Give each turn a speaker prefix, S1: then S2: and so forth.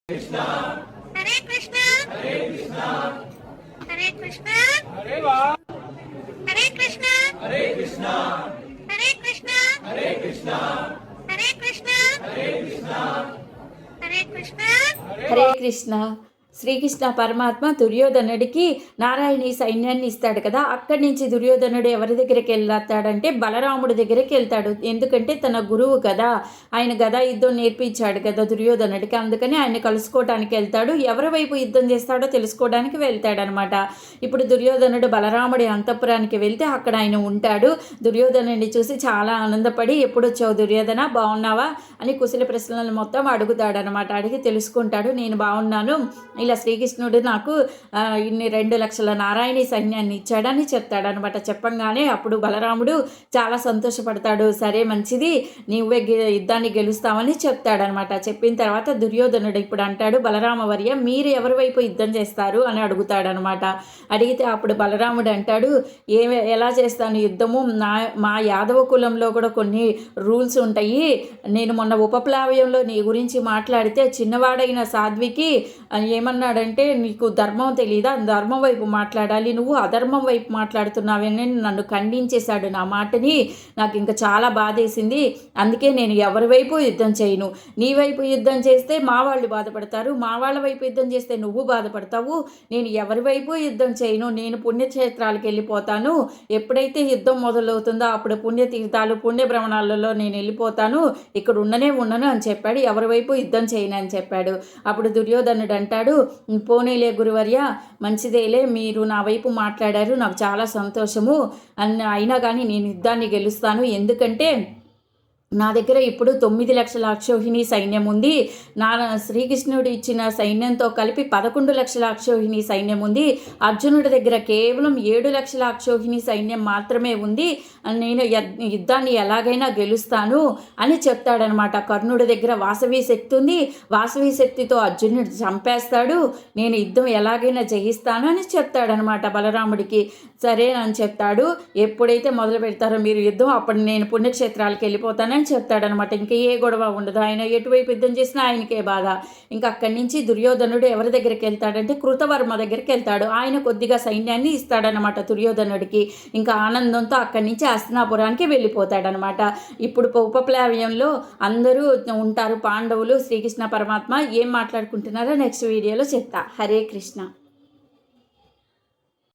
S1: कृष्णा
S2: हरे कृष्णा
S1: हरे कृष्णा
S2: हरे कृष्णा
S1: हरे वाह
S2: हरे कृष्णा
S1: हरे कृष्णा
S2: हरे कृष्णा
S1: हरे कृष्णा
S2: हरे कृष्णा
S1: हरे कृष्णा
S2: हरे कृष्णा
S3: హరే కృష్ణ. శ్రీకృష్ణ పరమాత్మ దుర్యోధనుడికి నారాయణి సైన్యాన్ని ఇస్తాడు కదా. అక్కడి నుంచి దుర్యోధనుడు ఎవరి దగ్గరికి వెళ్తాడంటే బలరాముడి దగ్గరికి వెళ్తాడు. ఎందుకంటే తన గురువు కదా, ఆయన గదా యుద్ధం నేర్పించాడు కదా దుర్యోధనుడికి. అందుకని ఆయన కలుసుకోవడానికి వెళ్తాడు. ఎవరి వైపు యుద్ధం చేస్తాడో తెలుసుకోవడానికి వెళ్తాడనమాట. ఇప్పుడు దుర్యోధనుడు బలరాముడి అంతఃపురానికి వెళ్తే అక్కడ ఆయన ఉంటాడు. దుర్యోధనుడిని చూసి చాలా ఆనందపడి ఎప్పుడొచ్చావు దుర్యోధన, బాగున్నావా అని కుశల ప్రశ్నలు మొత్తం అడుగుతాడనమాట. అడిగి తెలుసుకుంటాడు. నేను బాగున్నాను, ఇలా శ్రీకృష్ణుడు నాకు ఇన్ని 2,00,000 నారాయణి సైన్యాన్ని ఇచ్చాడని చెప్తాడనమాట. చెప్పంగానే అప్పుడు బలరాముడు చాలా సంతోషపడతాడు. సరే మంచిది, నువ్వే యుద్ధాన్ని గెలుస్తామని చెప్తాడనమాట. చెప్పిన తర్వాత దుర్యోధనుడు ఇప్పుడు అంటాడు, బలరామవర్య మీరు ఎవరి వైపు యుద్ధం చేస్తారు అని అడుగుతాడనమాట. అడిగితే అప్పుడు బలరాముడు అంటాడు, ఎలా చేస్తాను యుద్ధము, మా యాదవ కులంలో కూడా కొన్ని రూల్స్ ఉంటాయి. నేను మొన్న ఉపప్లావ్యంలో నీ గురించి మాట్లాడితే చిన్నవాడైన సాధ్వికి ఏమన్నాడంటే, నీకు ధర్మం తెలీదా, ధర్మం వైపు మాట్లాడాలి, నువ్వు అధర్మం వైపు మాట్లాడుతున్నావని నన్ను ఖండించేశాడు. నా మాటని నాకు ఇంకా చాలా బాధేసింది. అందుకే నేను ఎవరి వైపు యుద్ధం చేయను. నీ వైపు యుద్ధం చేస్తే మా వాళ్ళు బాధపడతారు, మా వాళ్ళ వైపు యుద్ధం చేస్తే నువ్వు బాధపడతావు. నేను ఎవరి వైపు యుద్ధం చేయను. నేను పుణ్యక్షేత్రాలకు వెళ్ళిపోతాను. ఎప్పుడైతే యుద్ధం మొదలవుతుందో అప్పుడు పుణ్యతీర్థాలు పుణ్యభ్రమణాలలో నేను వెళ్ళిపోతాను, ఇక్కడ ఉండను అని చెప్పాడు. ఎవరి వైపు యుద్ధం చేయను అని చెప్పాడు. అప్పుడు దుర్యోధనుడు అంటాడు, పోనీలే గురువర్య, మంచిదేలే, మీరు నా వైపు మాట్లాడారు, నాకు చాలా సంతోషము అయినా కానీ నేను యుద్ధాన్ని గెలుస్తాను. ఎందుకంటే నా దగ్గర ఇప్పుడు 9,00,000 అక్షోహిణి సైన్యం ఉంది. శ్రీకృష్ణుడు ఇచ్చిన సైన్యంతో కలిపి 11,00,000 అక్షోహిణి సైన్యం ఉంది. అర్జునుడి దగ్గర కేవలం 7,00,000 అక్షోహిణి సైన్యం మాత్రమే ఉంది. నేను యుద్ధాన్ని ఎలాగైనా గెలుస్తాను అని చెప్తాడనమాట. కర్ణుడి దగ్గర వాసవి శక్తి ఉంది. వాసవి శక్తితో అర్జునుడు చంపేస్తాడు. నేను యుద్ధం ఎలాగైనా జయిస్తాను అని చెప్తాడనమాట బలరాముడికి. సరే అని చెప్తాడు. ఎప్పుడైతే మొదలు పెడతారో మీరు యుద్ధం, అప్పుడు నేను పుణ్యక్షేత్రాలకు వెళ్ళిపోతానని చెప్తాడనమాట. ఇంకా ఏ గొడవ ఉండదు. ఆయన ఎటువైపు యుద్ధం చేసినా ఆయనకే బాధ. ఇంకా అక్కడి నుంచి దుర్యోధనుడు ఎవరి దగ్గరికి వెళ్తాడంటే కృతవర్మ దగ్గరికి వెళ్తాడు. ఆయన కొద్దిగా సైన్యాన్ని ఇస్తాడనమాట దుర్యోధనుడికి. ఇంకా ఆనందంతో అక్కడి నుంచి హస్తినాపురానికి వెళ్ళిపోతాడనమాట. ఇప్పుడు ఉపప్లావ్యంలో అందరూ ఉంటారు, పాండవులు, శ్రీకృష్ణ పరమాత్మ ఏం మాట్లాడుకుంటున్నారో నెక్స్ట్ వీడియోలో చెప్తా. హరే కృష్ణ.